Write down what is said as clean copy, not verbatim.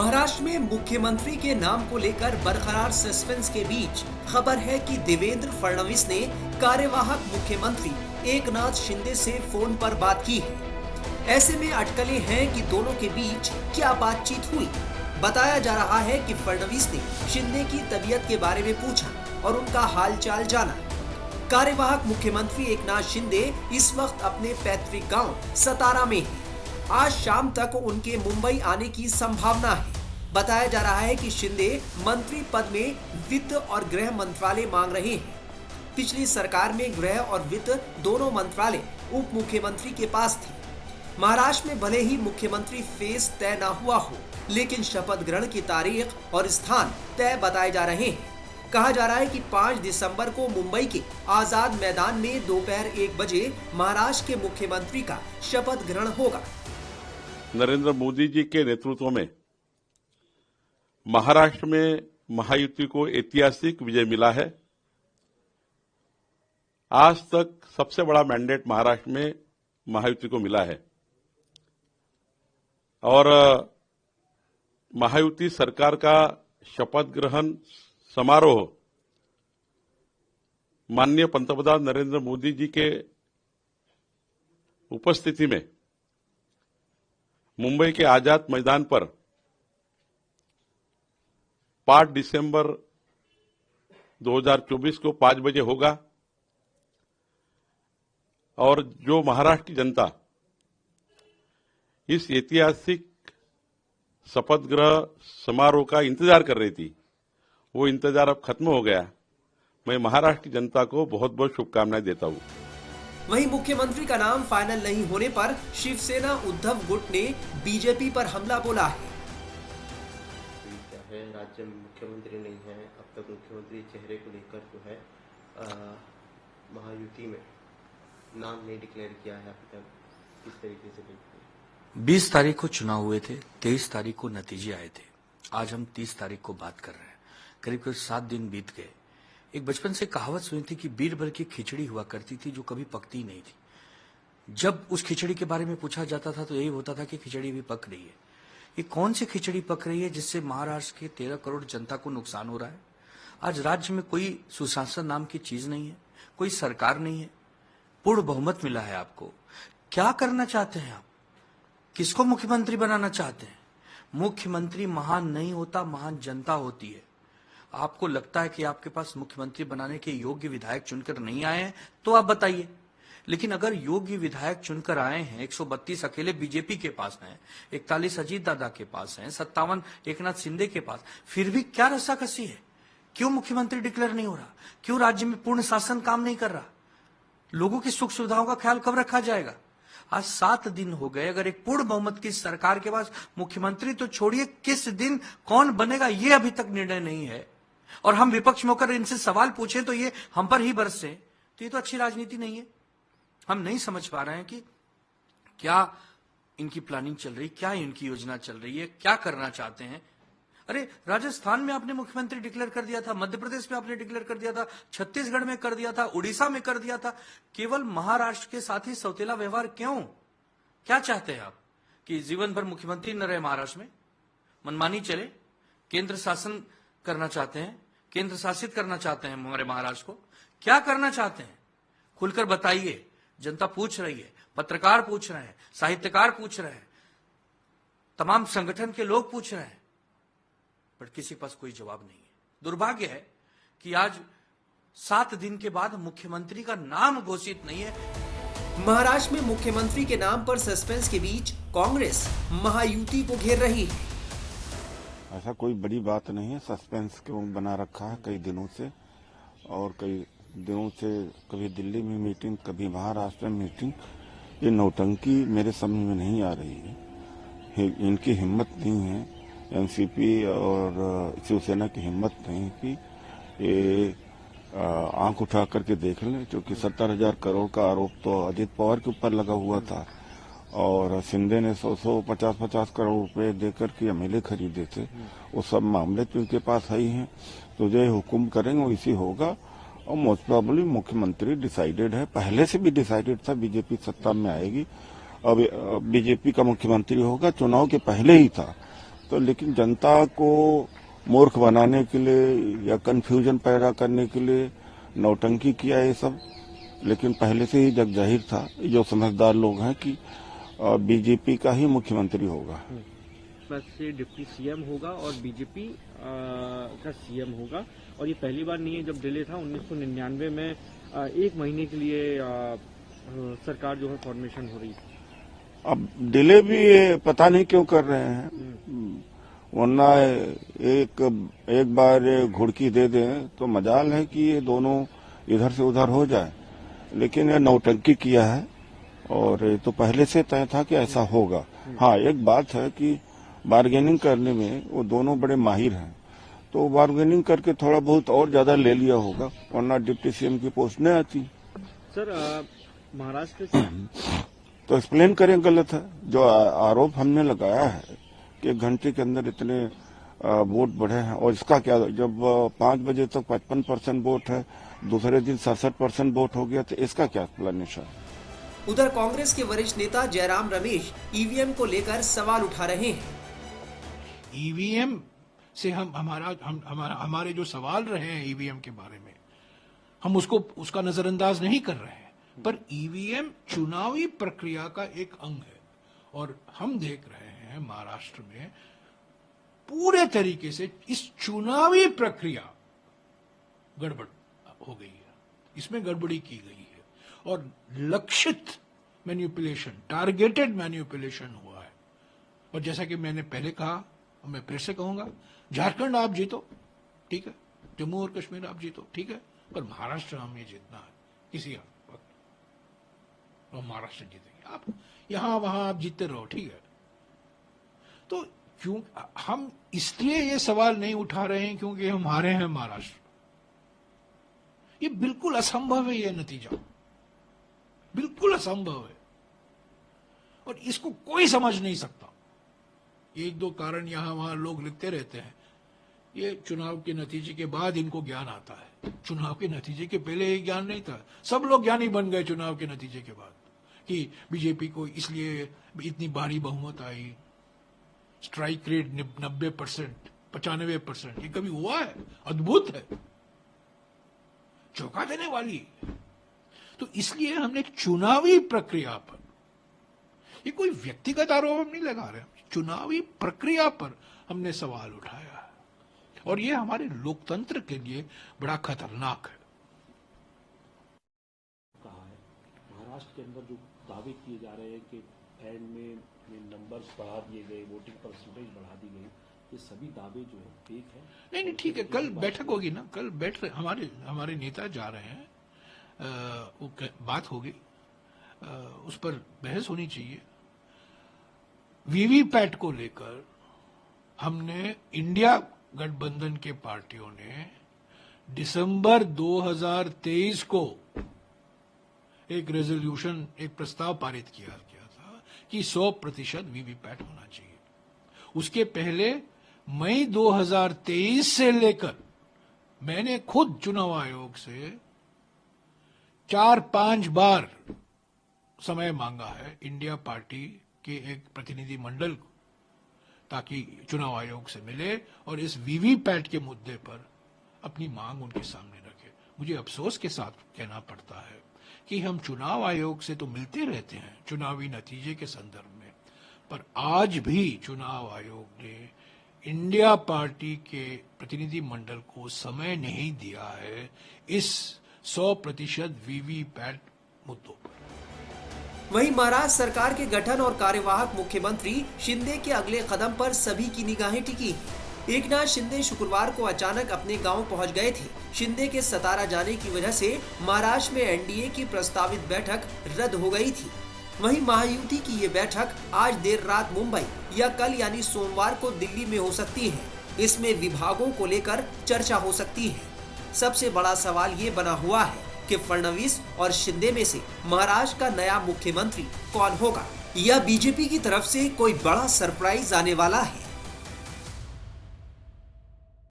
महाराष्ट्र में मुख्यमंत्री के नाम को लेकर बरकरार सस्पेंस के बीच खबर है कि देवेंद्र फडणवीस ने कार्यवाहक मुख्यमंत्री एकनाथ शिंदे से फोन पर बात की है। ऐसे में अटकलें हैं कि दोनों के बीच क्या बातचीत हुई। बताया जा रहा है कि फडणवीस ने शिंदे की तबीयत के बारे में पूछा और उनका हालचाल जाना। कार्यवाहक मुख्यमंत्री एकनाथ शिंदे इस वक्त अपने पैतृक गांव सतारा में हैं। आज शाम तक उनके मुंबई आने की संभावना है। बताया जा रहा है कि शिंदे मंत्री पद में वित्त और गृह मंत्रालय मांग रहे हैं। पिछली सरकार में गृह और वित्त दोनों मंत्रालय उप मुख्यमंत्री के पास थे। महाराष्ट्र में भले ही मुख्यमंत्री फेस तय न हुआ हो, लेकिन शपथ ग्रहण की तारीख और स्थान तय बताए जा रहे हैं। कहा जा रहा है कि 5 दिसंबर को मुंबई के आजाद मैदान में दोपहर 1 बजे महाराष्ट्र के मुख्यमंत्री का शपथ ग्रहण होगा। नरेंद्र मोदी जी के नेतृत्व में महाराष्ट्र में महायुति को ऐतिहासिक विजय मिला है। आज तक सबसे बड़ा मैंडेट महाराष्ट्र में महायुति को मिला है और महायुति सरकार का शपथ ग्रहण समारोह माननीय पंतप्रधान नरेंद्र मोदी जी के उपस्थिति में मुंबई के आजाद मैदान पर 5 दिसंबर 2024 को 5 बजे होगा और जो महाराष्ट्र की जनता इस ऐतिहासिक शपथ ग्रहण समारोह का इंतजार कर रही थी, वो इंतजार अब खत्म हो गया। मैं महाराष्ट्र की जनता को बहुत बहुत शुभकामनाएं देता हूं। वहीं मुख्यमंत्री का नाम फाइनल नहीं होने पर शिवसेना उद्धव गुट ने बीजेपी पर हमला बोला है। राज्य में मुख्यमंत्री नहीं है, अब तक मुख्यमंत्री चेहरे को लेकर जो है महायुति में नाम नहीं डिक्लेयर किया है अभी तक। किस तरीके से देखते हैं? 20 तारीख को चुनाव हुए थे, 23 तारीख को नतीजे आए थे। आज हम 30 तारीख को बात कर रहे हैं। करीब करीब 7 दिन बीत गए। एक बचपन से कहावत सुनी थी कि बीर भर की खिचड़ी हुआ करती थी जो कभी पकती नहीं थी। जब उस खिचड़ी के बारे में पूछा जाता था तो यही होता था कि खिचड़ी भी पक रही है। ये कौन सी खिचड़ी पक रही है जिससे महाराष्ट्र के 13 करोड़ जनता को नुकसान हो रहा है? आज राज्य में कोई सुशासन नाम की चीज नहीं है, कोई सरकार नहीं है, पूर्ण बहुमत मिला है आपको। क्या करना चाहते हैं आप? किसको मुख्यमंत्री बनाना चाहते हैं? मुख्यमंत्री महान नहीं होता, महान जनता होती है। आपको लगता है कि आपके पास मुख्यमंत्री बनाने के योग्य विधायक चुनकर नहीं आए हैं तो आप बताइए। लेकिन अगर योग्य विधायक चुनकर आए हैं, 132 अकेले बीजेपी के पास हैं, 41 अजीत दादा के पास हैं, 57 एकनाथ शिंदे के पास, फिर भी क्या रस्साकसी है? क्यों मुख्यमंत्री डिक्लेयर नहीं हो रहा? क्यों राज्य में पूर्ण शासन काम नहीं कर रहा? लोगों की सुख सुविधाओं का ख्याल कब रखा जाएगा? आज 7 दिन हो गए। अगर एक पूर्ण बहुमत की सरकार के पास मुख्यमंत्री तो छोड़िए, किस दिन कौन बनेगा ये अभी तक निर्णय नहीं है। और हम विपक्ष में होकर इनसे सवाल पूछें तो ये हम पर ही बरसे, तो ये तो अच्छी राजनीति नहीं है। हम नहीं समझ पा रहे हैं कि क्या इनकी प्लानिंग चल रही, क्या इनकी योजना चल रही है, क्या करना चाहते हैं। अरे राजस्थान में आपने मुख्यमंत्री डिक्लेयर कर दिया था, मध्य प्रदेश में आपने डिक्लेयर कर दिया था, छत्तीसगढ़ में कर दिया था, उड़ीसा में कर दिया था। केवल महाराष्ट्र के साथ ही सौतेला व्यवहार क्यों? क्या चाहते हैं आप कि जीवन भर मुख्यमंत्री न रहे महाराष्ट्र में, मनमानी चले? केंद्र शासन करना चाहते हैं, केंद्र शासित करना चाहते हैं हमारे महाराष्ट्र को? क्या करना चाहते हैं? खुलकर बताइए। जनता पूछ रही है, पत्रकार पूछ रहे हैं, साहित्यकार पूछ रहे हैं, तमाम संगठन के लोग पूछ रहे हैं, पर किसी के पास कोई जवाब नहीं है। दुर्भाग्य है कि आज 7 दिन के बाद मुख्यमंत्री का नाम घोषित नहीं है। महाराष्ट्र में मुख्यमंत्री के नाम पर सस्पेंस के बीच कांग्रेस महायुति को घेर रही है। ऐसा कोई बड़ी बात नहीं है। सस्पेंस क्यों बना रखा है कई दिनों से, और कई दिनों से कभी दिल्ली में मीटिंग, कभी महाराष्ट्र में मीटिंग। ये नौटंकी मेरे समझ में नहीं आ रही है। इनकी हिम्मत नहीं है, एनसीपी और शिवसेना की हिम्मत नहीं कि ये आंख उठा करके देख लें, क्योंकि 70,000 करोड़ का आरोप तो अजित पवार के ऊपर लगा हुआ था और शिंदे ने 100 50 करोड़ रुपए देकर के एमएलए खरीदे थे। वो सब मामले तो उनके पास है ही हैं, तो जो हुक्म करेंगे वैसे होगा। और मोस्ट प्रोबेबली मुख्यमंत्री डिसाइडेड है, पहले से भी डिसाइडेड था। बीजेपी सत्ता में आएगी, अब बीजेपी का मुख्यमंत्री होगा, चुनाव के पहले ही था। तो लेकिन जनता को मूर्ख बनाने के लिए या कंफ्यूजन पैदा करने के लिए नौटंकी किया ये सब। लेकिन पहले से ही जग जाहिर था, जो समझदार लोग हैं, कि बीजेपी का ही मुख्यमंत्री होगा। बस से डिप्टी सीएम होगा और बीजेपी का सीएम होगा। और ये पहली बार नहीं है, जब डिले था 1999 में 1 महीने के लिए सरकार जो है फॉर्मेशन हो रही थी। अब डिले भी पता नहीं क्यों कर रहे हैं, वरना एक बार घुड़की दे दें तो मजाल है कि ये दोनों इधर से उधर हो जाए। लेकिन ये नौटंकी किया है और ये तो पहले से तय था कि ऐसा होगा। हाँ, एक बात है कि बार्गेनिंग करने में वो दोनों बड़े माहिर हैं, तो बार्गेनिंग करके थोड़ा बहुत और ज्यादा ले लिया होगा, वरना डिप्टी सीएम की पोस्ट नहीं आती। सर महाराष्ट्र से तो एक्सप्लेन करें, गलत है। जो आरोप हमने लगाया है कि 1 घंटे के अंदर इतने वोट बढ़े हैं, और इसका क्या, जब 5 बजे तक 55% वोट है, दूसरे दिन 67% वोट हो गया, तो इसका क्या एक्सप्लेनेशन? उधर कांग्रेस के वरिष्ठ नेता जयराम रमेश ईवीएम को लेकर सवाल उठा रहे हैं। ईवीएम से हमारे जो सवाल रहे हैं ईवीएम के बारे में, हम उसका नजरअंदाज नहीं कर रहे हैं, पर ईवीएम चुनावी प्रक्रिया का एक अंग है। और हम देख रहे हैं महाराष्ट्र में पूरे तरीके से इस चुनावी प्रक्रिया गड़बड़ हो गई है, इसमें गड़बड़ी की गई है और लक्षित मैनिपुलेशन, टारगेटेड मैनिपुलेशन हुआ है। और जैसा कि मैंने पहले कहा, मैं फिर से कहूंगा, झारखंड आप जीतो, ठीक है, जम्मू और कश्मीर आप जीतो, ठीक है, पर महाराष्ट्र हमें जीतना है किसी वक्त, और महाराष्ट्र जीतेंगे। आप यहां वहां आप जीतते रहो, ठीक है। तो क्यों हम इसलिए ये सवाल नहीं उठा रहे हैं क्योंकि हम हारे हैं महाराष्ट्र। ये बिल्कुल असंभव है, ये नतीजा बिल्कुल असंभव है और इसको कोई समझ नहीं सकता। 1-2 कारण यहां वहां लोग लिखते रहते हैं, ये चुनाव के नतीजे के बाद इनको ज्ञान आता है। चुनाव के नतीजे के पहले ये ज्ञान नहीं था। सब लोग ज्ञानी बन गए चुनाव के नतीजे के बाद कि बीजेपी को इसलिए इतनी भारी बहुमत आई, स्ट्राइक रेट 90%, 95%, ये कभी हुआ है? अद्भुत है, चौंका देने वाली। तो इसलिए हमने चुनावी प्रक्रिया पर, ये कोई व्यक्तिगत आरोप हम नहीं लगा रहे, चुनावी प्रक्रिया पर हमने सवाल उठाया है और ये हमारे लोकतंत्र के लिए बड़ा खतरनाक है। कहा है महाराष्ट्र के अंदर जो दावे किए जा रहे हैं कि एंड में नंबर्स बढ़ा दिए गए, वोटिंग परसेंटेज बढ़ा दी गई, ये सभी दावे जो है फेक है। नहीं, ठीक है, कल बैठक होगी ना, कल बैठ रहे हमारे नेता जा रहे हैं, वो बात होगी, उस पर बहस होनी चाहिए। वीवीपैट को लेकर हमने, इंडिया गठबंधन के पार्टियों ने दिसंबर 2023 को एक रेजोल्यूशन, एक प्रस्ताव पारित किया था कि 100% वीवीपैट होना चाहिए। उसके पहले मई 2023 से लेकर मैंने खुद चुनाव आयोग से 4-5 बार समय मांगा है इंडिया पार्टी के एक प्रतिनिधि मंडल को, ताकि चुनाव आयोग से मिले और इस वीवीपैट के मुद्दे पर अपनी मांग उनके सामने रखे। मुझे अफसोस के साथ कहना पड़ता है कि हम चुनाव आयोग से तो मिलते रहते हैं चुनावी नतीजे के संदर्भ में, पर आज भी चुनाव आयोग ने इंडिया पार्टी के प्रतिनिधि मंडल को समय नहीं दिया है इस 100% वीवीपैट मुद्दों पर। वहीं महाराष्ट्र सरकार के गठन और कार्यवाहक मुख्यमंत्री शिंदे के अगले कदम पर सभी की निगाहें टिकी। एकनाथ शिंदे शुक्रवार को अचानक अपने गांव पहुंच गए थे। शिंदे के सतारा जाने की वजह से महाराष्ट्र में एनडीए की प्रस्तावित बैठक रद्द हो गई थी। वहीं महायुति की ये बैठक आज देर रात मुंबई या कल यानी सोमवार को दिल्ली में हो सकती है। इसमें विभागों को लेकर चर्चा हो सकती है। सबसे बड़ा सवाल ये बना हुआ है कि फडणवीस और शिंदे में से महाराष्ट्र का नया मुख्यमंत्री कौन होगा, या बीजेपी की तरफ से कोई बड़ा सरप्राइज आने वाला है।